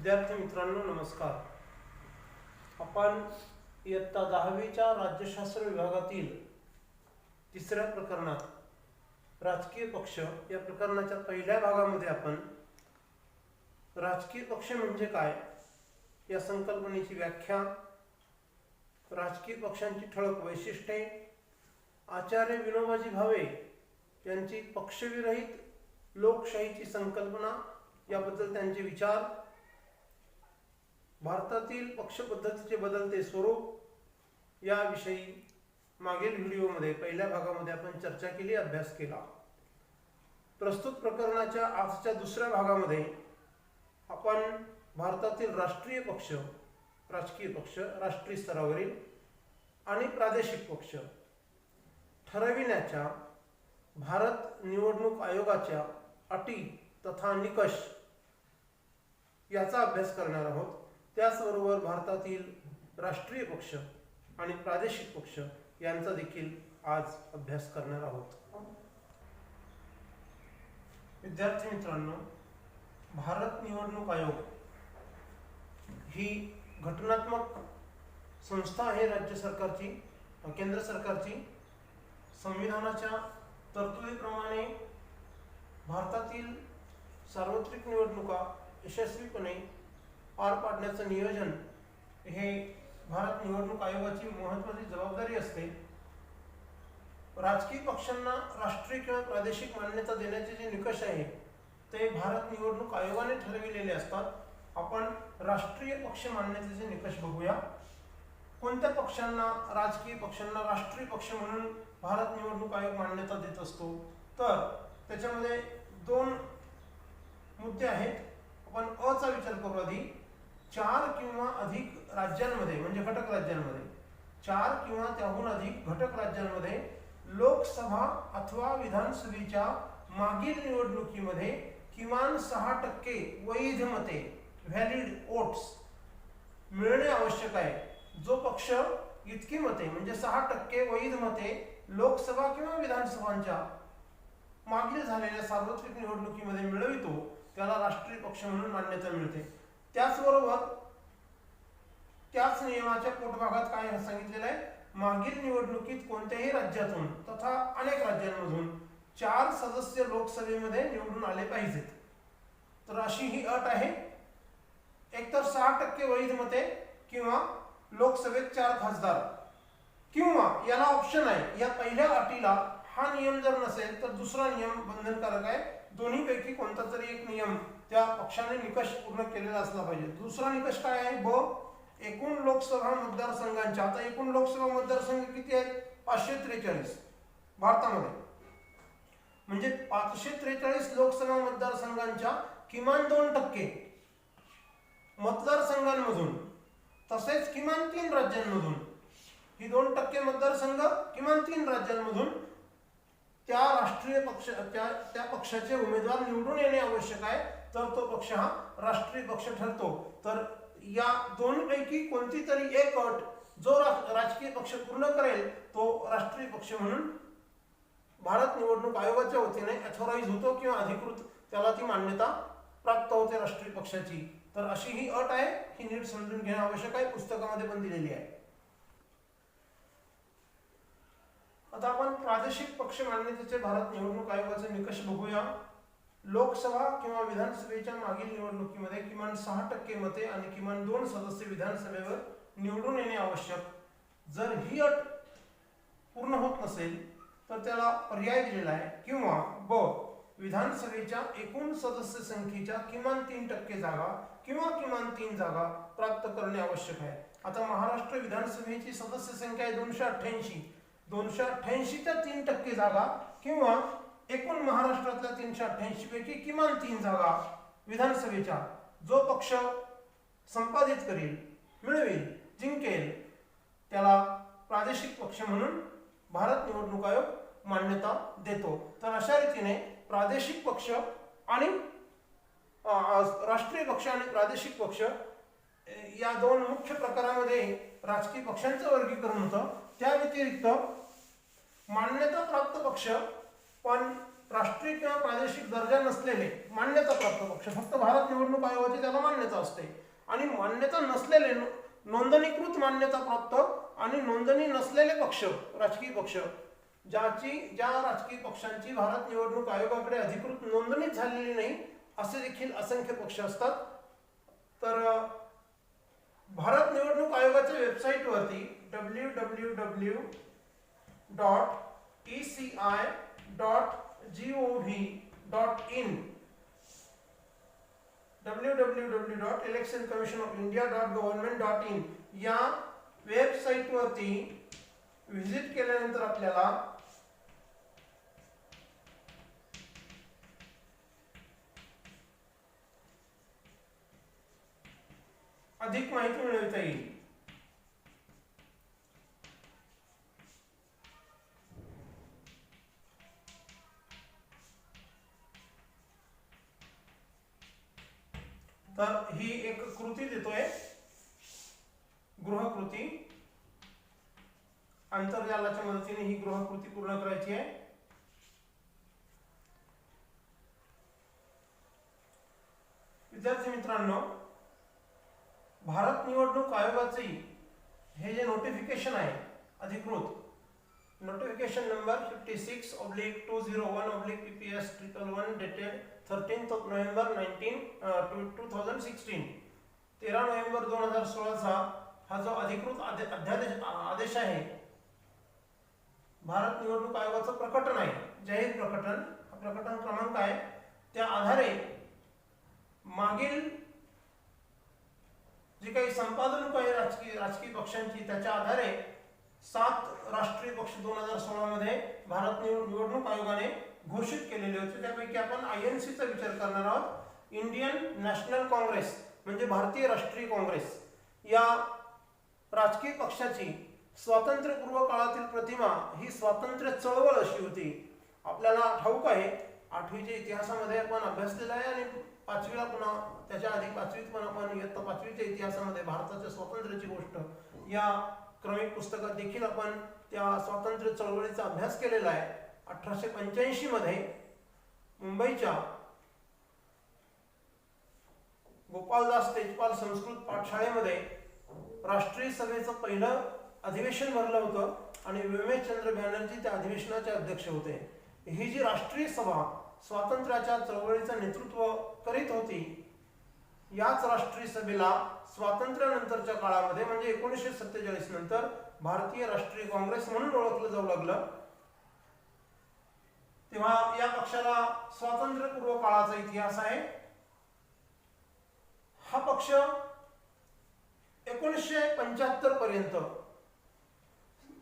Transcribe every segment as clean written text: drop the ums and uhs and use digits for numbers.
विद्यार्थी मित्रांनो नमस्कार. आपण इयत्ता 10वीच्या राज्यशास्त्र विभागातील तिसऱ्या प्रकरणात राजकीय पक्ष या प्रकरणाच्या पहिल्या भागामध्ये आपण राजकीय पक्ष म्हणजे काय या संकल्पनेची व्याख्या, राजकीय पक्षांची ठळक वैशिष्ट्ये, आचार्य विनोबाजी भावे यांची पक्षविरहित लोकशाहीची संकल्पना याबद्दल त्यांचे विचार, भारतातील पक्ष पद्धतीचे बदलते स्वरूप याविषयी मागील व्हिडिओमध्ये पहिल्या भागामध्ये आपण चर्चा केली, अभ्यास केला. प्रस्तुत प्रकरणाच्या आजच्या दुसऱ्या भागामध्ये आपण भारतातील राष्ट्रीय पक्ष, राजकीय पक्ष, राष्ट्रीय स्तरावरील आणि प्रादेशिक पक्ष ठरविण्याच्या भारत निवडणूक आयोगाच्या अटी तथा निकष याचा अभ्यास करणार आहोत. त्याचबरोबर भारतातील राष्ट्रीय पक्ष आणि प्रादेशिक पक्ष यांचा देखील आज अभ्यास करणार आहोत. विद्यार्थी मित्रांनो, भारत निवडणूक आयोग ही घटनात्मक संस्था आहे राज्य सरकारची, केंद्र सरकारची. संविधानाच्या तरतुदीप्रमाणे भारतातील सार्वत्रिक निवडणुका यशस्वीपणे पार पाडण्याचं नियोजन हे भारत निवडणूक आयोगाची महत्त्वाची जबाबदारी असते. राजकीय पक्षांना राष्ट्रीय किंवा प्रादेशिक मान्यता देण्याचे जे निकष आहे ते भारत निवडणूक आयोगाने ठरविलेले असतात. आपण राष्ट्रीय पक्ष मान्यतेचे निकष बघूया. कोणत्या पक्षांना, राजकीय पक्षांना राष्ट्रीय पक्ष म्हणून भारत निवडणूक आयोग मान्यता देत असतो? तर त्याच्यामध्ये दोन मुद्दे आहेत. आपण अचा विचार करू आधी. 4 किंवा अधिक राज्यांमध्ये म्हणजे घटक राज्यांमध्ये, 4 किंवा त्याहून अधिक घटक राज्यांमध्ये लोकसभा अथवा विधानसभेच्या मागील निवडणुकीमध्ये किमान 6% वैध मते, व्हॅलिड वोट्स मिळणे आवश्यक आहे. जो पक्ष इतकी मते म्हणजे 6% वैध मते लोकसभा किंवा विधानसभांच्या मागील झालेल्या सार्वत्रिक निवडणुकीमध्ये मिळवितो त्याला राष्ट्रीय पक्ष म्हणून मान्यता मिळते. त्याचबरोबर त्याच नियमाच्या पोटभागात काय सांगितलेलं आहे? मागील निवडणुकीत कोणत्याही राज्यातून तथा अनेक राज्यांमधून 4 सदस्य लोकसभेमध्ये निवडून आले पाहिजेत. तर अशी ही अट आहे. एकतर 6% वैध मते किंवा लोकसभेत 4 खासदार, किंवा याला ऑप्शन आहे. या पहिल्या अटीला हा नियम जर नसेल तर दुसरा नियम बंधनकारक आहे. दोन्हीपैकी कोणता तरी एक नियम त्या पक्षाने निकष पूर्ण केलेला असला पाहिजे. दुसरा निकष काय आहे? एकूण लोकसभा मतदारसंघांच्या, आता एकूण लोकसभा मतदारसंघ किती आहेत? 543 भारतामध्ये. म्हणजे 543 लोकसभा मतदारसंघांच्या किमान 2% मतदारसंघांमधून, तसेच किमान 3 राज्यांमधून, ही 2% मतदारसंघ किमान 3 राज्यांमधून त्या राष्ट्रीय पक्ष, त्या पक्षाचे उमेदवार निवडून येणे आवश्यक आहे. तर तो पक्ष हा राष्ट्रीय पक्ष ठरतो. तर या दोनपैकी कोणती तरी एक अट जो राजकीय पक्ष पूर्ण करेल तो राष्ट्रीय पक्ष म्हणून भारत निवडणूक आयोगाच्या वतीने अथॉराइज होतो किंवा अधिकृत त्याला ती मान्यता प्राप्त होते राष्ट्रीय पक्षाची. तर अशी ही अट आहे. ही नीट समजून घेणे आवश्यक आहे. पुस्तकामध्ये पण दिलेली आहे. आता आपण प्रादेशिक पक्ष मान्यतेचे भारत निवडणूक आयोगाचे निकष बघूया. लोकसभा किंवा विधानसभेच्या मागील निवडणुकीमध्ये किमान 6% मते आणि किमान 2 सदस्य विधानसभेवर निवडून येणे आवश्यक. जर ही अट पूर्ण होत नसेल तर त्याला पर्याय दिलेला आहे. किंवा विधानसभेच्या एकूण सदस्य संख्येच्या किमान 3% जागा किंवा किमान 3 जागा प्राप्त करणे आवश्यक आहे. आता महाराष्ट्र विधानसभेची सदस्य संख्या आहे 288. 288च्या 3% जागा किंवा एकूण महाराष्ट्रातल्या 388 पैकी किमान 3 जागा विधानसभेच्या जो पक्ष संपादित करेल, मिळवेल, जिंकेल त्याला प्रादेशिक पक्ष म्हणून भारत निवडणूक आयोग मान्यता देतो. तर अशा रीतीने प्रादेशिक पक्ष आणि राष्ट्रीय पक्ष आणि प्रादेशिक पक्ष या दोन मुख्य प्रकारामध्ये राजकीय पक्षांचं वर्गीकरण होतं. त्या व्यतिरिक्त मान्यता प्राप्त पक्ष पण राष्ट्रीय किंवा प्रादेशिक दर्जा नसलेले मान्यता प्राप्त पक्ष, फक्त भारत निवडणूक आयोगाची त्याला मान्यता असते, आणि मान्यता नसलेले नोंदणीकृत मान्यता प्राप्त आणि नोंदणी नसलेले पक्ष, राजकीय पक्ष, ज्या राजकीय पक्षांची भारत निवडणूक आयोगाकडे अधिकृत नोंदणीच झालेली नाही असे देखील असंख्य पक्ष असतात. तर भारत निवडणूक आयोगाच्या वेबसाईटवरती www.eci.gov.in www.electioncommissionofIndia.government.in या वेबसाईटवरती व्हिजिट केल्यानंतर आपल्याला अधिक माहिती मिळवता येईल. तर ही एक कृती देतोय, गृहकृती. आंतरजालाच्या मदतीने ही गृहकृती पूर्ण करायची आहे. विद्यार्थी मित्रांनो, भारत निवडणूक आयोगाचे हे जे नोटिफिकेशन आहे अधिकृत, notification number 56/2001/PPS111 dated 13th of November 2016, 13 November 2016 हा जो अधिकृत आदेश आहे, भारत निवडणूक आयोगाचं प्रकटन आहे, जाहीर प्रकटन, हा प्रकटन क्रमांक आहे. त्या आधारे मागील जी काही संपादन आहे राजकीय पक्षांची, त्याच्या आधारे 7 राष्ट्रीय पक्ष 2016 मध्ये भारत निवडणूक आयोगाने घोषित केलेले होते. त्यापैकी आपण INC चा विचार करणार आहोत. इंडियन नॅशनल काँग्रेस म्हणजे भारतीय राष्ट्रीय काँग्रेस या राजकीय पक्षाची स्वातंत्र्यपूर्व काळातील प्रतिमा ही स्वातंत्र्य चळवळ अशी होती. आपल्याला ठाऊक आहे, 8वीच्या इतिहासामध्ये आपण अभ्यासलेला आहे, आणि 5वीला पुन्हा, त्याच्या आधी 5वीत पण आपण इयत्ता 5वीच्या इतिहासामध्ये भारताच्या स्वातंत्र्याची गोष्ट या क्रमिक पुस्तकात देखील आपण त्या स्वातंत्र्य चळवळीचा अभ्यास केलेला आहे. 1885 मध्ये मुंबईच्या गोपालदास तेजपाल संस्कृत पाठशाळेमध्ये राष्ट्रीय सभेचं पहिलं अधिवेशन भरलं होतं, आणि व्योमेशचंद्र बॅनर्जी त्या अधिवेशनाचे अध्यक्ष होते. ही जी राष्ट्रीय सभा स्वातंत्र्याच्या चळवळीचं नेतृत्व करीत होती, याच राष्ट्रीय सभेला स्वातंत्र्यानंतरच्या काळामध्ये म्हणजे 1947 नंतर भारतीय राष्ट्रीय काँग्रेस म्हणून ओळखलं जाऊ लागलं. तेव्हा या पक्षाला स्वातंत्र्यपूर्व काळाचा इतिहास आहे. हा पक्ष 1975 पर्यंत,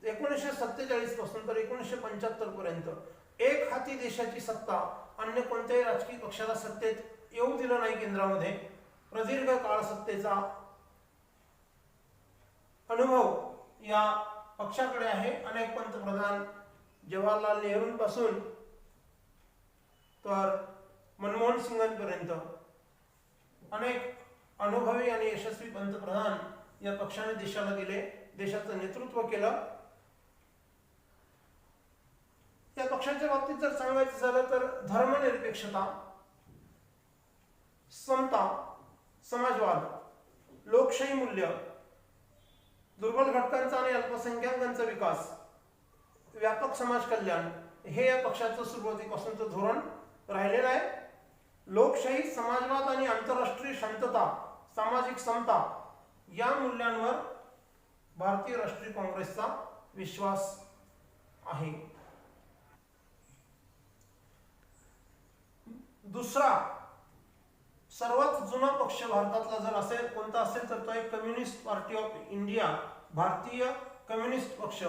1947 पासून तर 1975 पर्यंत एक हाती देशाची सत्ता अन्य कोणत्याही राजकीय पक्षाला सत्तेत येऊ दिलं नाही. केंद्रामध्ये प्रदीर्घ काळ सत्तेचा अनुभव या पक्षाकडे आहे. अनेक पंतप्रधान, जवाहरलाल नेहरूंपासून तर मनमोहन सिंगांपर्यंत अनेक अनुभवी आणि यशस्वी पंतप्रधान या पक्षाने देशाला दिले, देशाचं नेतृत्व केलं. या पक्षाच्या बाबतीत जर सांगायचं झालं तर धर्मनिरपेक्षता, समता, समाजवाद, लोकशाही मूल्य, दुर्बल घटकांचा आणि अल्पसंख्याकांचा विकास, व्यापक समाज कल्याण हे या पक्षाचं सुरुवातीपासूनचं धोरण राहिलेलं आहे. लोकशाही, समाजवाद आणि आंतरराष्ट्रीय शांतता, सामाजिक समता या मूल्यांवर भारतीय राष्ट्रीय काँग्रेसचा विश्वास आहे. दुसरा सर्वात जुना पक्ष भारतातला जर असेल कोणता असेल तर तो एक कम्युनिस्ट पार्टी ऑफ इंडिया, भारतीय कम्युनिस्ट पक्ष.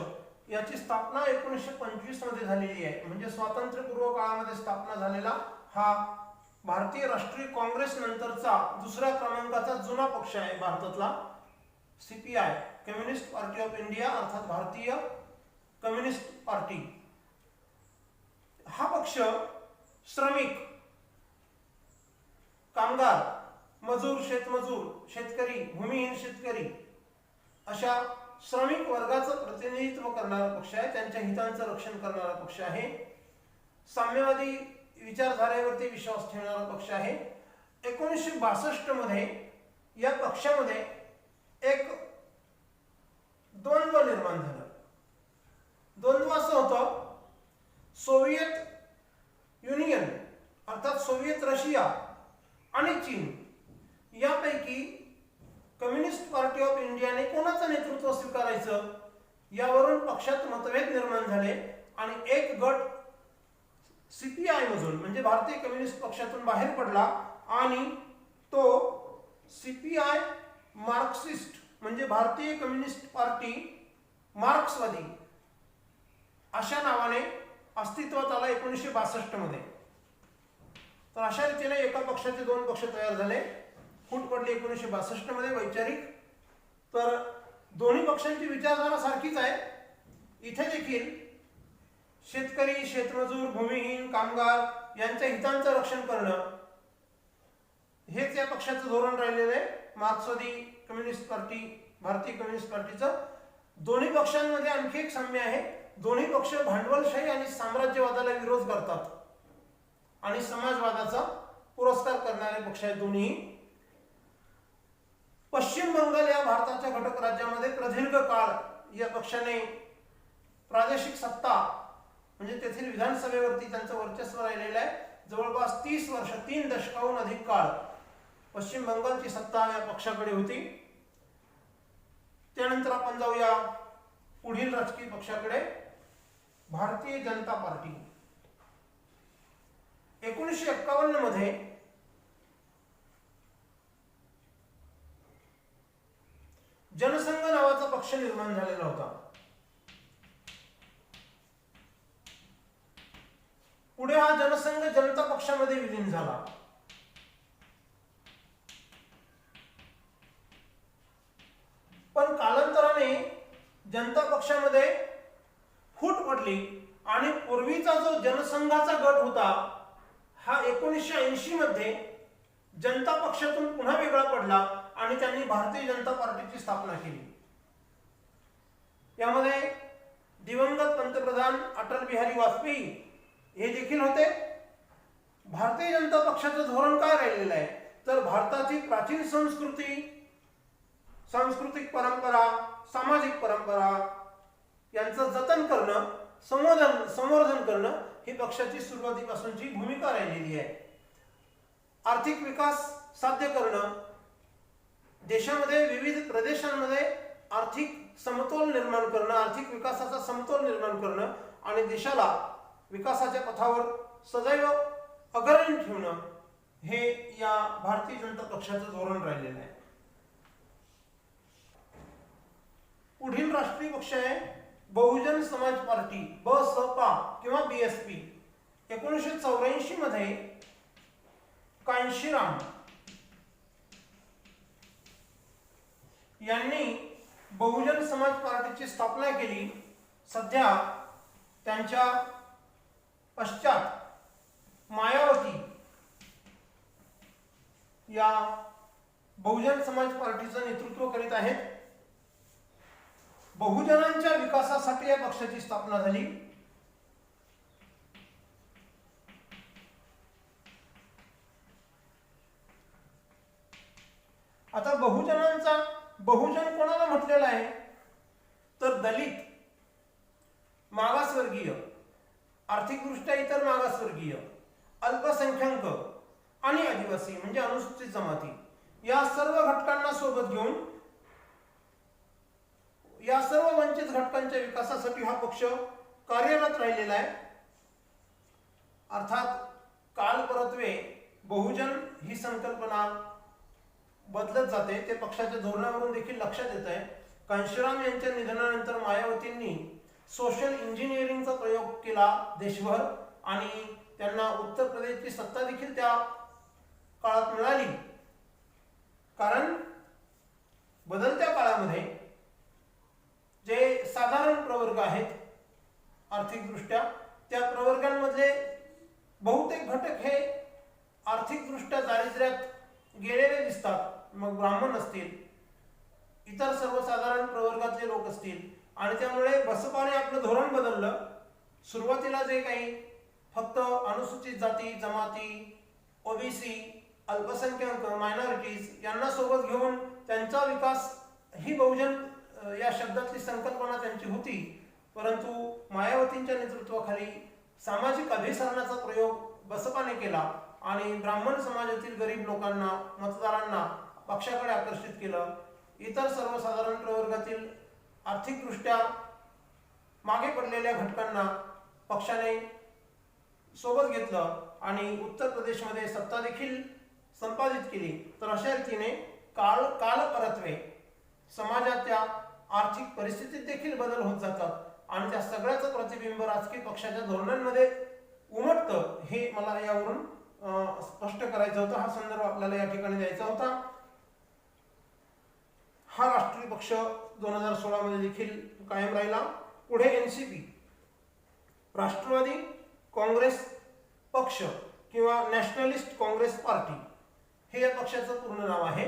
याची स्थापना 1925 मध्ये झालेली आहे. म्हणजे स्वातंत्र्यपूर्व काळामध्ये स्थापना झालेला हा भारतीय राष्ट्रीय काँग्रेस नंतरचा दुसऱ्या क्रमांकाचा जुना पक्ष आहे भारतातला. CPI, communist party of India, अर्थात भारतीय कम्युनिस्ट पार्टी. हा पक्ष श्रमिक, कामगार, मजूर, शेतमजूर, शेतकरी, भूमिहीन शेतकरी अशा श्रमिक वर्गाचं प्रतिनिधित्व करणारा पक्ष आहे. त्यांच्या हितांचं रक्षण करणारा पक्ष आहे. साम्यवादी विचारधारेवरती विश्वास ठेवणारा पक्ष आहे. 1962 मध्ये या पक्षामध्ये एक द्वंद्व निर्माण झालं. द्वंद्व असं होतं, सोव्हिएत युनियन अर्थात सोव्हिएत रशिया आणि चीन यापैकी कम्युनिस्ट पार्टी ऑफ इंडियाने कोणाचं नेतृत्व स्वीकारायचं यावरून पक्षात मतभेद निर्माण झाले आणि एक गट सीपीआय मधून म्हणजे भारतीय कम्युनिस्ट पक्षातून बाहेर पडला आणि तो सीपीआय मार्क्सिस्ट म्हणजे भारतीय कम्युनिस्ट पार्टी मार्क्सवादी अशा नावाने अस्तित्वात आला 1962 मध्ये. तर अशा रीतीने एका पक्षाचे दोन पक्ष तयार झाले. फूट पडली 1962 मध्ये वैचारिक. तर दोन्ही पक्षांची विचारधारा सारखीच आहे. इथे देखील शेतकरी, शेतमजूर, भूमिहीन, कामगार यांच्या हितांचं रक्षण करणं हेच या पक्षाचं धोरण राहिलेलं आहे. मार्क्सवादी कम्युनिस्ट पार्टी, भारतीय कम्युनिस्ट पार्टीचं. दोन्ही पक्षांमध्ये आणखी एक साम्य आहे. दोन्ही पक्ष भांडवलशाही आणि साम्राज्यवादाला विरोध करतात आणि समाजवादाचा पुरस्कार करणारे पक्ष आहेत दोन्ही. पश्चिम बंगाल या भारताच्या घटक राज्यामध्ये प्रदीर्घ काळ या पक्षाने प्रादेशिक सत्ता म्हणजे तेथील विधानसभेवरती त्यांचं वर्चस्व राहिलेलं आहे. जवळपास 30 वर्ष, 3 दशकाहून अधिक काळ पश्चिम बंगालची सत्ता या पक्षाकडे होती. त्यानंतर आपण जाऊया पुढील राजकीय पक्षाकडे, भारतीय जनता पार्टी. 1951 मध्ये जनसंघ नावाचा पक्ष निर्माण झालेला होता. पुढे हा जनसंघ जनता पक्षामध्ये विलीन झाला. पण कालांतराने जनता पक्षामध्ये फूट पडली आणि पूर्वीचा जो जनसंघाचा गट होता हा 1980 मध्ये जनता पक्षातून पुन्हा वेगळा पडला आणि त्यांनी भारतीय जनता पार्टीची स्थापना केली. यामध्ये दिवंगत पंतप्रधान अटल बिहारी वाजपेयी हे देखील होते. भारतीय जनता पक्षाचं धोरण काय राहिलेलं आहे तर भारताची प्राचीन संस्कृती, सांस्कृतिक परंपरा, सामाजिक परंपरा यांचं जतन करणं, संवर्धन करणं ही पक्षाची सुरुवातीपासूनची भूमिका राहिलेली आहे. आर्थिक विकास साध्य करणं, देशामध्ये विविध प्रदेशांमध्ये आर्थिक समतोल निर्माण करणं, आर्थिक विकासाचा समतोल निर्माण करणं आणि देशाला विकासाच्या पथावर सदैव अग्रणी ठेवणं हे या भारतीय जनता पक्षाचं धोरण राहिलेलं आहे. पुढील राष्ट्रीय पक्ष आहे बहुजन समाज पार्टी, बसपा किंवा बीएसपी. 1984 मध्ये कांशीराम यांनी बहुजन समाज पार्टीची स्थापना केली. सध्या त्यांच्या पश्चात मायावती या बहुजन समाज पार्टीचं नेतृत्व करीत आहेत. बहुजनांच्या विकासासाठी या पक्षाची स्थापना झाली. आता बहुजन कोणाला म्हटलेला आहे तर दलित, मागासवर्गीय, आर्थिकदृष्ट्या इतर मागासवर्गीय, अल्पसंख्याक आणि आदिवासी म्हणजे अनुसूचित जमाती या सर्व घटकांना सोबत घेऊन या सर्व वंचित घटकांच्या विकासासाठी हा पक्ष कार्यरत राहिलेला आहे. अर्थात कालपरत्वे बहुजन ही संकल्पना बदलत जाते. ते पक्षाच्या धोरणावरून देखील लक्षात येत आहे. कांशीराम यांच्या निधनानंतर मायावतींनी सोशल इंजिनिअरिंगचा प्रयोग केला देशभर आणि त्यांना उत्तर प्रदेशची सत्ता देखील त्या काळात मिळाली. कारण बदलत्या काळामध्ये जे साधारण प्रवर्ग आहेत आर्थिकदृष्ट्या त्या प्रवर्गांमधले बहुतेक घटक हे आर्थिकदृष्ट्या दारिद्र्यात गेलेले दिसतात. मग ब्राह्मण असतील, इतर सर्वसाधारण प्रवर्गातले लोक असतील आणि त्यामुळे बसपाने आपलं धोरण बदललं. सुरुवातीला जे काही फक्त अनुसूचित जाती जमाती, ओबीसी, अल्पसंख्याक, मायनॉरिटीज यांना सोबत घेऊन त्यांचा विकास ही बहुजन या शब्दातली संकल्पना त्यांची होती. परंतु मायावतींच्या नेतृत्वाखाली सामाजिक अभिसरणाचा प्रयोग बसपाने केला आणि ब्राह्मण समाजातील गरीब लोकांना, मतदारांना पक्षाकडे आकर्षित केलं. इतर सर्वसाधारण प्रवर्गातील आर्थिकदृष्ट्या मागे पडलेल्या घटकांना पक्षाने सोबत घेतलं आणि उत्तर प्रदेशमध्ये सत्ता देखील संपादित केली. तर अशा रीतीने कालपरत्वे समाजाच्या आर्थिक परिस्थितीत देखील बदल होत जातात आणि त्या सगळ्याचं प्रतिबिंब राजकीय पक्षाच्या धोरणांमध्ये उमटतं. हे मला यावरून स्पष्ट करायचं होतं. हा संदर्भ आपल्याला या ठिकाणी द्यायचा होता. हा राष्ट्रीय पक्ष 2016 मध्ये देखील कायम राहिला. पुढे एनसीपी, राष्ट्रवादी काँग्रेस पक्ष किंवा नॅशनलिस्ट काँग्रेस पार्टी हे या पक्षाचं पूर्ण नाव आहे.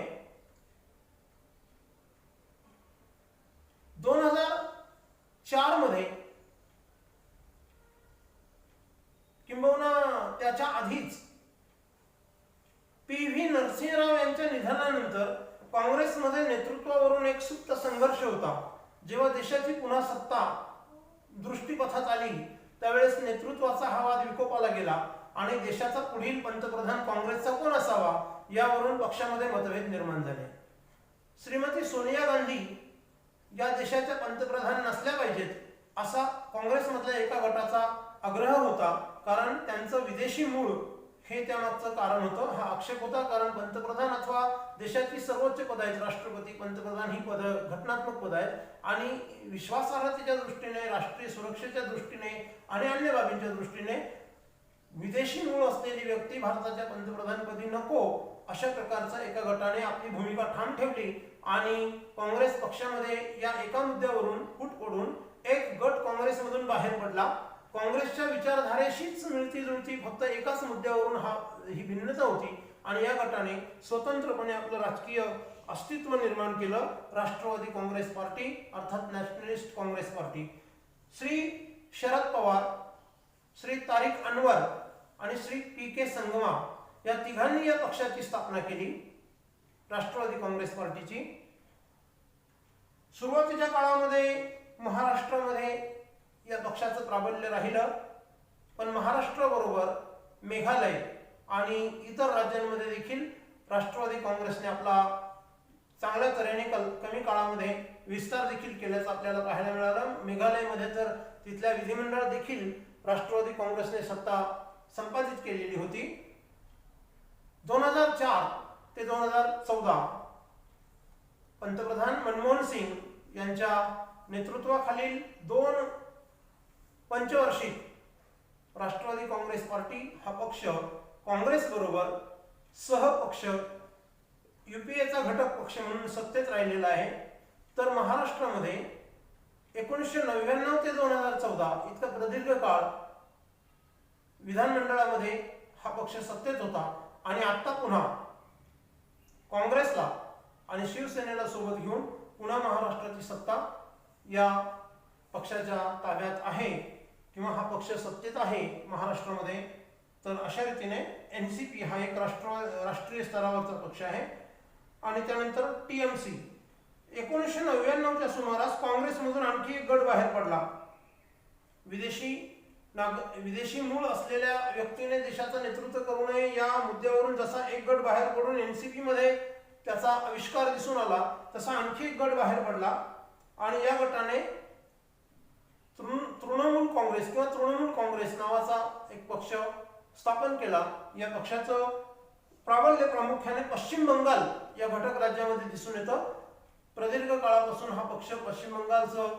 2004 मध्ये किंबहुना त्याच्या आधीच पी.व्ही. नरसिंहराव यांच्या निधनानंतर काँग्रेसमध्ये नेतृत्वावरून एक सुप्त संघर्ष होता. जेव्हा देशाची पुन्हा सत्ता दृष्टीपथात आली त्यावेळेस नेतृत्वाचा हा वाद विकोपाला गेला आणि देशाचा पुढील पंतप्रधान काँग्रेसचा कोण असावा यावरून पक्षामध्ये मतभेद निर्माण झाले. श्रीमती सोनिया गांधी या देशाच्या पंतप्रधान नसल्या पाहिजेत असा काँग्रेसमधल्या एका गटाचा आग्रह होता. कारण त्यांचं विदेशी मूळ हे त्यामागचं कारण होतं. हा आक्षेप होता कारण पंतप्रधान अथवा देशाची सर्वोच्च पद आहेत, राष्ट्रपती, पंतप्रधान ही पद घटनात्मक पद आहेत आणि विश्वासार्हतेच्या दृष्टीने, राष्ट्रीय सुरक्षेच्या दृष्टीने आणि अन्य बाबींच्या दृष्टीने विदेशी मूळ असलेली व्यक्ती भारताच्या पंतप्रधानपदी नको अशा प्रकारचा एका गटाने आपली भूमिका ठाम ठेवली आणि काँग्रेस पक्षामध्ये या एका मुद्द्यावरून फूट पडून एक गट काँग्रेसमधून बाहेर पडला. काँग्रेसच्या विचारधारेशीच मिळती जुळती फक्त एकाच मुद्द्यावरून ही भिन्नता होती आणि या गटाने स्वतंत्रपणे आपलं राजकीय अस्तित्व निर्माण केलं. राष्ट्रवादी काँग्रेस पार्टी अर्थात नॅशनलिस्ट काँग्रेस पार्टी. श्री शरद पवार, श्री तारिक अनवर आणि श्री पी.के. संगमा या तिघांनी या पक्षाची स्थापना केली, राष्ट्रवादी काँग्रेस पार्टीची. सुरुवातीच्या काळामध्ये महाराष्ट्रामध्ये या पक्षाचं प्राबल्य राहिलं, पण महाराष्ट्राबरोबर मेघालय आणि इतर राज्यांमध्ये देखील राष्ट्रवादी काँग्रेसने आपला चांगल्या तऱ्हेने कमी काळामध्ये विस्तार देखील केल्याचं आपल्याला पाहायला मिळालं. मेघालयमध्ये तर तिथल्या विधिमंडळात देखील राष्ट्रवादी काँग्रेसने सत्ता संपादित केलेली होती. 2004 ते 2014 पंतप्रधान मनमोहन सिंग यांच्या नेतृत्वाखालील 2 पंचवार्षिक राष्ट्रवादी काँग्रेस पार्टी हा पक्ष काँग्रेस बरोबर सहपक्ष युपीएचा घटक पक्ष म्हणून सत्तेत राहिलेला आहे. तर महाराष्ट्रामध्ये 1999 ते 2014 इतका प्रदीर्घ काळ विधानमंडळामध्ये हा पक्ष सत्तेत होता आणि आता पुन्हा काँग्रेसला आणि शिवसेनेला सोबत घेऊन पुन्हा महाराष्ट्राची सत्ता या पक्षाच्या ताब्यात आहे किंवा हा पक्ष सत्तेत आहे महाराष्ट्रामध्ये. तर अशा रीतीने एनसीपी हा एक राष्ट्रीय स्तरावरचा पक्ष आहे. आणि त्यानंतर टीएमसी 1999च्या सुमारास काँग्रेसमधून आणखी एक गट बाहेर पडला. विदेशी मूळ असलेल्या व्यक्तीने देशाचं नेतृत्व करू नये या मुद्द्यावरून जसा एक गट बाहेर पडून एनसीपी मध्ये त्याचा आविष्कार दिसून आला तसा आणखी एक गट बाहेर पडला आणि या गटाने तृणमूल काँग्रेस किंवा तृणमूल काँग्रेस नावाचा एक पक्ष स्थापन केला. या पक्षाचं प्राबल्य प्रामुख्याने पश्चिम बंगाल या घटक राज्यामध्ये दिसून येतं. प्रदीर्घ काळापासून हा पक्ष पश्चिम बंगालचं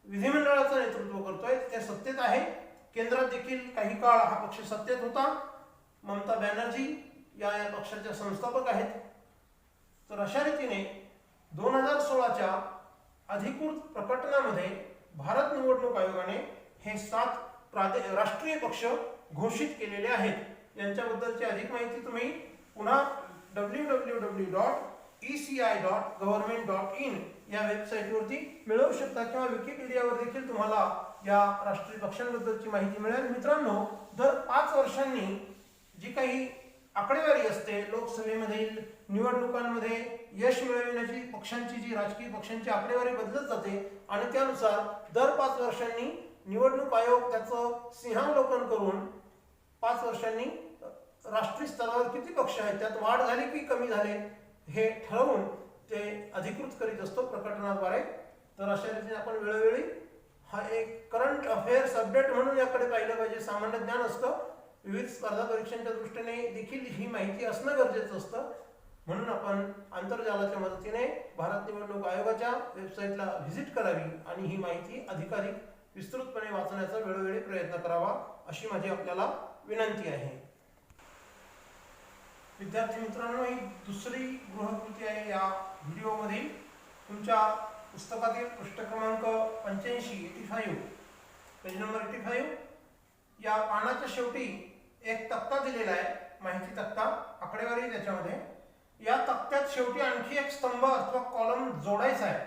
विधिमंडळाचं नेतृत्व करतोय, ते सत्तेत आहे. केंद्रात देखील काही काळ हा पक्ष सत्तेत होता. ममता बॅनर्जी या पक्षाच्या संस्थापक आहेत. तर अशा रीतीने 2016च्या अधिकृत प्रकटनामध्ये भारत निवडणूक आयोगाने हे 7 राष्ट्रीय पक्ष घोषित केलेले आहेत. यांच्याबद्दलची अधिक माहिती तुम्ही पुन्हा www.eci.government.in या वेबसाईटवरती मिळवू शकता किंवा विकिपीडियावर देखील तुम्हाला या राष्ट्रीय पक्षांबद्दलची माहिती मिळेल. मित्रांनो, दर 5 वर्षांनी जी काही आकडेवारी असते, लोकसभेमधील निवडणुकांमध्ये यश मिळविण्याची पक्षांची जी राजकीय पक्षांची आकडेवारी बदलत जाते आणि त्यानुसार दर 5 वर्षांनी निवडणूक आयोग त्याचं सिंहावलोकन करून 5 वर्षांनी राष्ट्रीय स्तरावर किती पक्ष आहेत, त्यात वाढ झाली की कमी झाले हे ठरवून ते अधिकृत करीत असतो प्रकटनाद्वारे. तर अशा रीतीने आपण वेळोवेळी हा एक करंट अफेअर्स अपडेट म्हणून याकडे पाहिलं पाहिजे. सामान्य ज्ञान असतं, विविध स्पर्धा परीक्षांच्या दृष्टीने देखील ही माहिती असणं गरजेचं असतं. म्हणून आपण आंतरजालाच्या मदतीने भारत निवडणूक आयोगाच्या वेबसाईटला व्हिजिट करावी आणि ही माहिती अधिकाधिक विस्तृतपणे वाचण्याचा वेळोवेळी प्रयत्न करावा अशी माझी आपल्याला विनंती आहे. विद्यार्थी मित्रांनो, ही दुसरी गृहकृती आहे या व्हिडिओमधील. तुमच्या पुस्तकातील पृष्ठ क्रमांक 85 पेज नंबर 85 या पानाच्या शेवटी एक तक्ता दिलेला आहे, माहिती तक्ता, आकडेवारी त्याच्यामध्ये. या तक्त्यात शेवटी आणखी एक स्तंभ अथवा कॉलम जोडायचा आहे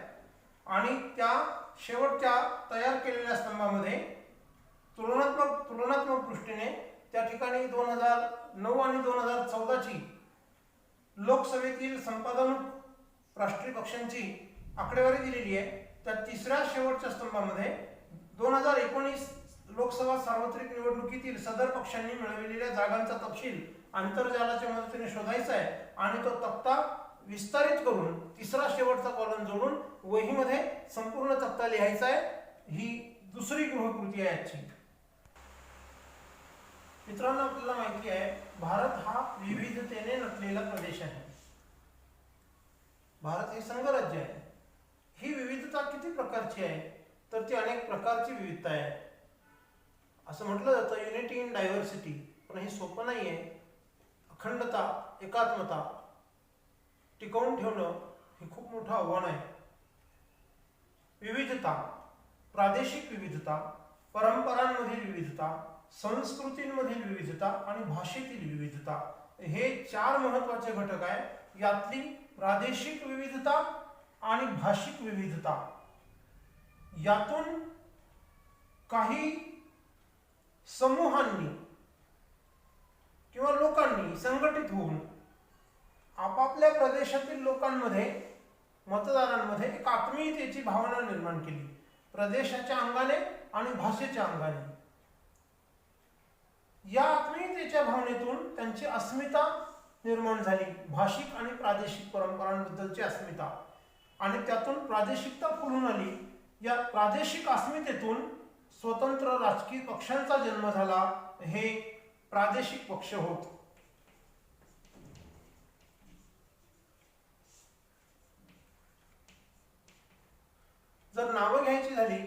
आणि त्या शेवटच्या तयार केलेल्या स्तंभामध्ये तुलनात्मक दृष्टीने त्या ठिकाणी 2009 आणि 2014 ची लोकसभेतील संपादक राष्ट्रीय पक्षांची आकडेवारी दिलेली आहे. त्या तिसऱ्या शेवटच्या स्तंभामध्ये 2019 लोकसभा सार्वत्रिक निवडणुकीतील सदर पक्षांनी मिळविलेल्या जागांचा तपशील आंतरजालाच्या मदतीने शोधायचा आहे आणि तो तक्ता विस्तारित करून तिसरा शेवटचा कॉलम जोडून वहीमध्ये संपूर्ण तक्ता लिहायचा आहे. ही दुसरी गृहकृती आहे आजची. मित्रांनो, आपल्याला माहिती आहे भारत हा विविधतेने नटलेला प्रदेश आहे. भारत हे संघराज्य आहे. ही विविधता किती प्रकारची आहे तर ती अनेक प्रकारची विविधता आहे. असं म्हटलं जातं युनिटी इन डायव्हर्सिटी, पण हे सोपं नाही आहे. अखंडता, एकात्मता टिकवून ठेवणं हे खूप मोठं आव्हान आहे. विविधता, प्रादेशिक विविधता, परंपरांमधील विविधता, संस्कृतींमधील विविधता आणि भाषेतील विविधता हे 4 महत्त्वाचे घटक आहे. यातली प्रादेशिक विविधता आणि भाषिक विविधता, यातून काही समूहांनी किंवा लोकांनी संघटित होऊन आपापल्या प्रदेशातील लोकांमध्ये, मतदारांमध्ये एक आत्मीयतेची भावना निर्माण केली, प्रदेशाच्या अंगाने आणि भाषेच्या अंगाने. या आत्मीयतेच्या भावनेतून त्यांची अस्मिता निर्माण झाली, भाषिक आणि प्रादेशिक परंपरांबद्दलची अस्मिता, आणि त्यातून प्रादेशिकता फुलून आली. या प्रादेशिक अस्मितेतून स्वतंत्र राजकीय पक्षांचा जन्म झाला. हे प्रादेशिक पक्ष होत. जर नावं घ्यायची झाली,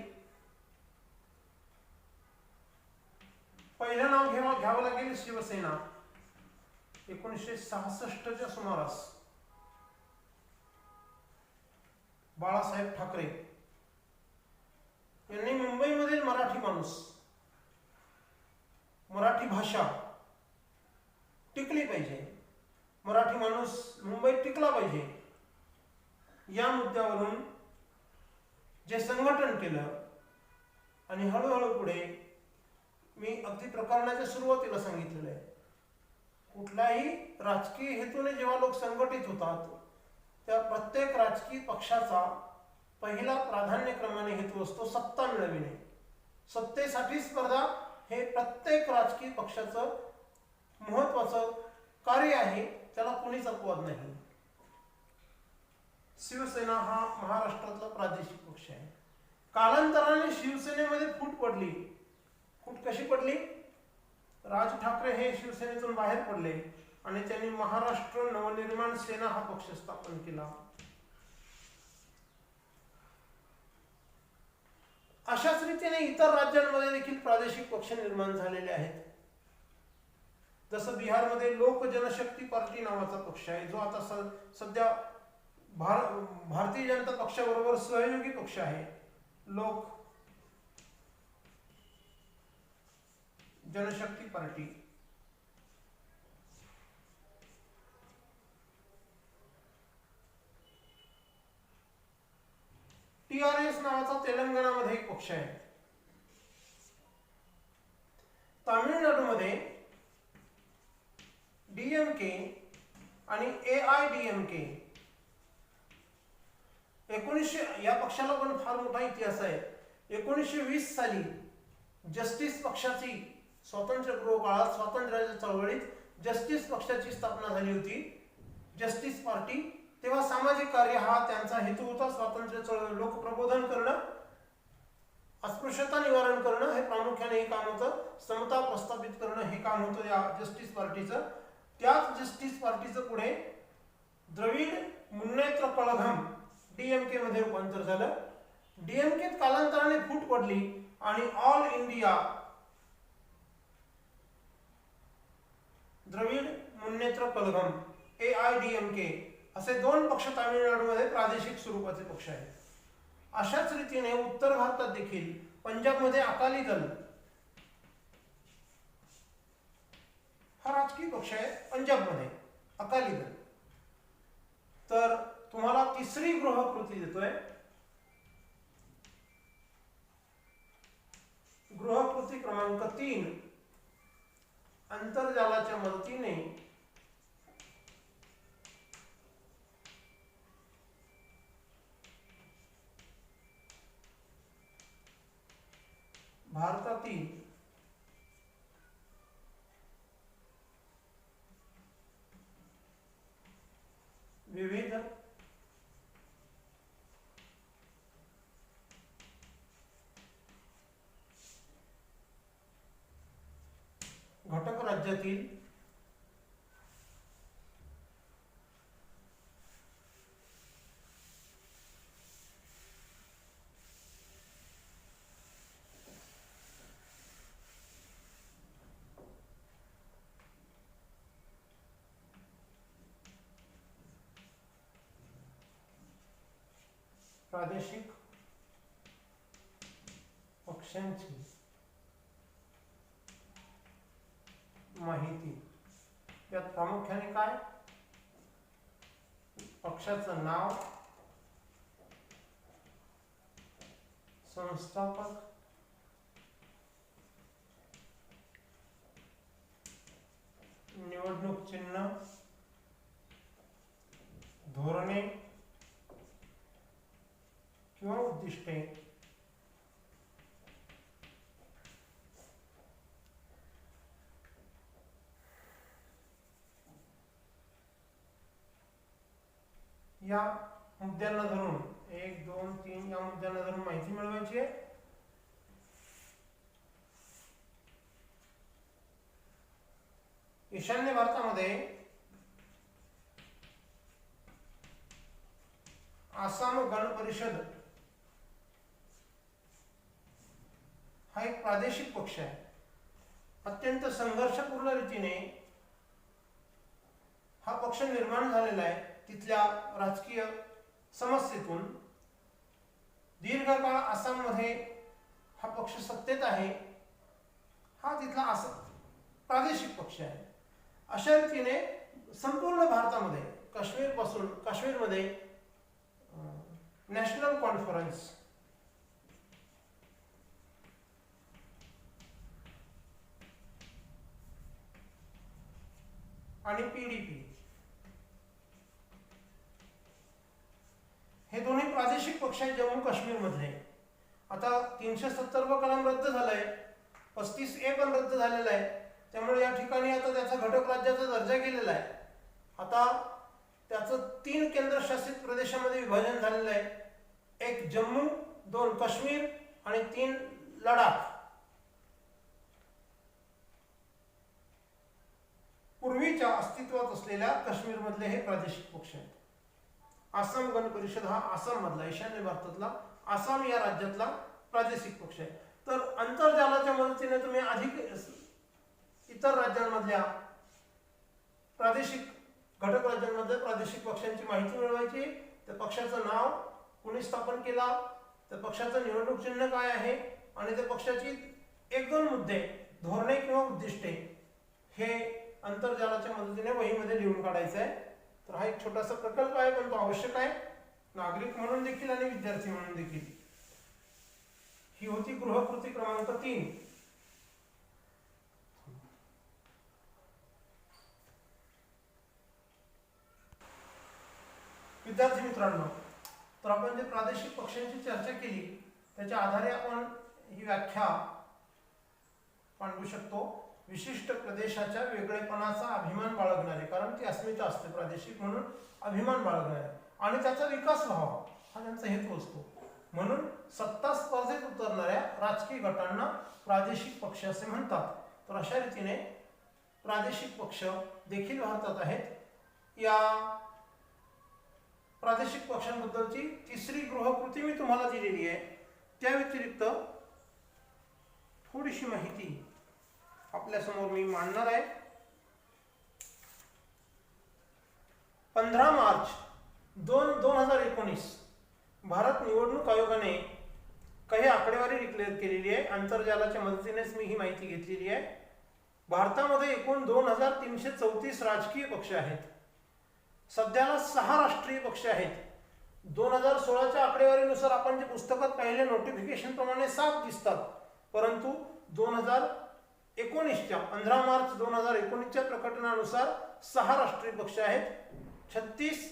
पहिलं नाव घ्यावं लागेल शिवसेना. 1966च्या सुमारास बाळासाहेब ठाकरे यांनी मुंबईमधील मराठी माणूस, मराठी भाषा टिकली पाहिजे, मराठी माणूस मुंबईत टिकला पाहिजे, या मुद्द्यावरून जे संघटन केलं आणि हळूहळू पुढे, मी अगदी प्रकरणाच्या सुरुवातीला सांगितलेलं आहे, कुठल्याही राजकीय हेतूने जेव्हा लोक संघटित होतात त्या प्रत्येक राजकीय पक्षाचा पहिला प्राधान्यक्रमाने हेतू असतो सत्ता मिळविणे. सत्तेसाठी स्पर्धा हे प्रत्येक राजकीय पक्षाचं महत्त्वाचं कार्य आहे, त्याला कोणीच अपवाद नाही. शिवसेना हा महाराष्ट्रातला प्रादेशिक पक्ष आहे. कालांतराने शिवसेनेमध्ये फूट पडली. फूट कशी पडली? राज ठाकरे हे शिवसेनेतून बाहेर पडले आणि त्यांनी महाराष्ट्र नवनिर्माण सेना हा पक्ष स्थापन केला. अशाच रीतीने इतर राज्यांमध्ये देखील प्रादेशिक पक्ष निर्माण झालेले आहेत. जसं बिहारमध्ये लोक जनशक्ती पार्टी नावाचा पक्ष आहे, जो आता सध्या भारतीय जनता पक्षाबरोबर सहयोगी पक्ष आहे. लोक जनशक्ती पार्टी. TRS नावाचा तेलंगणामध्ये एक पक्ष आहे. DMK आणि AIDMK 1900 या पक्षाला पण फार मोठा इतिहास आहे. 1920 साली जस्टिस पक्षाची स्वातंत्र्यपूर्व काळात स्वातंत्र्याच्या चळवळीत जस्टिस पक्षाची स्थापना झाली होती, जस्टिस पार्टी. तेव्हा सामाजिक कार्य हा त्यांचा हेतू होता. स्वातंत्र्य चळवळ, लोकप्रबोधन करणं, अस्पृश्यता निवारण करणं हे प्रामुख्याने हे काम होतं. समता प्रस्थापित करणं हे काम होतं या जस्टिस पार्टीचं. त्याच जस्टिस पार्टीचं पुढे द्रविड मुन्नेत्र कळघम DMK मध्ये रूपांतर झालं. DMKत कालांतराने फूट पडली आणि all India Dravida Munnetra Kazhagam AIDMK असे दोन पक्ष तामिळनाडूमध्ये प्रादेशिक स्वरूपाचे पक्ष आहेत. अशाच रीतीने उत्तर भारतात देखील पंजाबमध्ये अकाली दल हा राजकीय पक्ष आहे. पंजाबमध्ये अकाली दल. तर तुम्हाला तिसरी गृहकृती देतोय. गृहकृती क्रमांक 3, आंतरजालाच्या मदतीने भारतातील विविध घटक राज्यातील प्रादेशिक पक्षांची माहिती. यात प्रामुख्याने काय, पक्षाचं नाव, संस्थापक, निवडणूक चिन्ह, धोरणे किंवा उद्दिष्टे, या मुद्द्यांना धरून 1, 2, 3 या मुद्द्यांना धरून माहिती मिळवायची आहे. ईशान्य भारतामध्ये आसाम गण परिषद हा एक प्रादेशिक पक्ष आहे. अत्यंत संघर्षपूर्ण रीतीने हा पक्ष निर्माण झालेला आहे. तिथल्या राजकीय समस्येतून दीर्घकाळ आसाममध्ये हा पक्ष सत्तेत आहे. हा तिथला प्रादेशिक पक्ष आहे. अशा रीतीने संपूर्ण भारतामध्ये काश्मीरमध्ये नॅशनल कॉन्फरन्स आणि PDP हे दोन्ही प्रादेशिक पक्ष आहेत जम्मू काश्मीर मधले. आता 370 कलम रद्द झालाय, 35A पण रद्द झालेला आहे. त्यामुळे या ठिकाणी आता त्याचा घटक राज्याचा दर्जा गेलेला आहे. आता त्याचं 3 केंद्रशासित प्रदेशामध्ये विभाजन झालेलं आहे. 1 जम्मू, 2 काश्मीर आणि 3 लडाख. पूर्वीच्या अस्तित्वात असलेल्या काश्मीरमधले हे प्रादेशिक पक्ष आहेत. आसाम गण परिषद हा आसाम मधला, ईशान्य भारतातला आसाम या राज्यातला प्रादेशिक पक्ष आहे. तर आंतरजालाच्या मदतीने तुम्ही अधिक इतर राज्यांमधल्या प्रादेशिक घटक राज्यांमध्ये प्रादेशिक पक्षांची माहिती मिळवायची. त्या पक्षाचं नाव, कोणी स्थापन केला, त्या पक्षाचं निवडणूक चिन्ह काय आहे आणि त्या पक्षाची 1-2 मुद्दे, धोरणे किंवा उद्दिष्टे हे आंतरजालाच्या मदतीने वहीमध्ये लिहून काढायचं आहे. तर हा एक छोटासा प्रकल्प आहे, पण तो आवश्यक आहे, नागरिक म्हणून देखील आणि विद्यार्थी म्हणून देखील. ही होती गृहकृती क्रमांक 3. विद्यार्थी मित्रांनो, तर आपण जे प्रादेशिक पक्षांची चर्चा केली त्याच्या आधारे आपण ही व्याख्या मांडू शकतो. विशिष्ट प्रदेशाच्या वेगळेपणाचा अभिमान बाळगणारे, कारण ती अस्मिता असते प्रादेशिक म्हणून अभिमान बाळगणारे आणि त्याचा विकास व्हावा हा त्यांचा हेतू असतो. म्हणून सत्ता स्पर्धेत उतरणाऱ्या राजकीय गटांना प्रादेशिक पक्ष असे म्हणतात. तर अशा रीतीने प्रादेशिक पक्ष देखील भारतात आहेत. या प्रादेशिक पक्षांबद्दलची तिसरी गृहकृती मी तुम्हाला दिलेली आहे. त्या व्यतिरिक्त थोडीशी माहिती आपल्यासमोर मी मांडणार आहे. 15 मार्च 2019 भारत निवडणूक आयोगाने काही आकडेवारी डिक्लेअर केलेली आहे. आंतरजालाच्या मदतीनेच मी ही माहिती घेतलेली आहे. भारतामध्ये एकूण 2334 राजकीय पक्ष आहेत. सध्याला 6 राष्ट्रीय पक्ष आहेत. 2016च्या आकडेवारीनुसार आपण जे पुस्तकात पाहिले नोटिफिकेशन प्रमाणे 7 दिसतात, परंतु 2019च्या 15 मार्च 2019च्या प्रकटनानुसार 6 राष्ट्रीय पक्ष आहेत. 36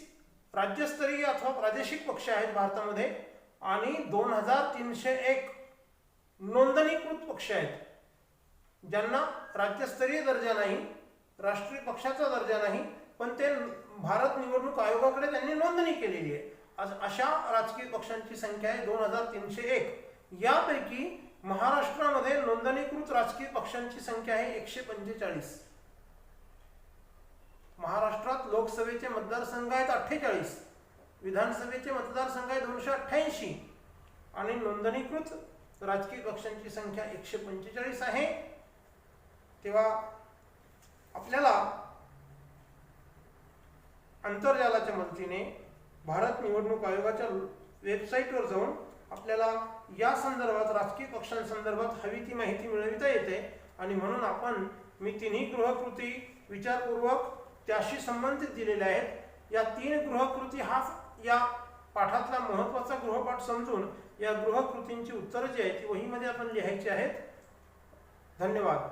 राज्यस्तरीय अथवा प्रादेशिक पक्ष आहेत भारतामध्ये आणि 2301 नोंदणीकृत पक्ष आहेत, ज्यांना राज्यस्तरीय दर्जा नाही, राष्ट्रीय पक्षाचा दर्जा नाही, पण ते भारत निवडणूक आयोगाकडे त्यांनी नोंदणी केलेली आहे. अशा राजकीय पक्षांची संख्या आहे 2301. यापैकी महाराष्ट्रामध्ये नोंदणीकृत राजकीय पक्षांची संख्या आहे 145. महाराष्ट्रात लोकसभेचे मतदारसंघ आहेत 48, विधानसभेचे मतदारसंघ आहे 288 आणि नोंदणीकृत राजकीय पक्षांची संख्या 145 आहे. तेव्हा आपल्याला आंतरजालाच्या मदतीने भारत निवडणूक आयोगाच्या वेबसाईटवर जाऊन आपल्याला या संदर्भात राजकीय पक्षांसंदर्भात हवी ती माहिती मिळविता येते. आणि म्हणून आपण मी तिन्ही गृहकृती विचारपूर्वक त्याशी संबंधित दिलेल्या आहेत. या 3 गृहकृती हा या पाठातला महत्त्वाचा गृहपाठ समजून या गृहकृतींची उत्तरं जी आहेत ती वहीमध्ये आपण लिहायची आहेत. धन्यवाद.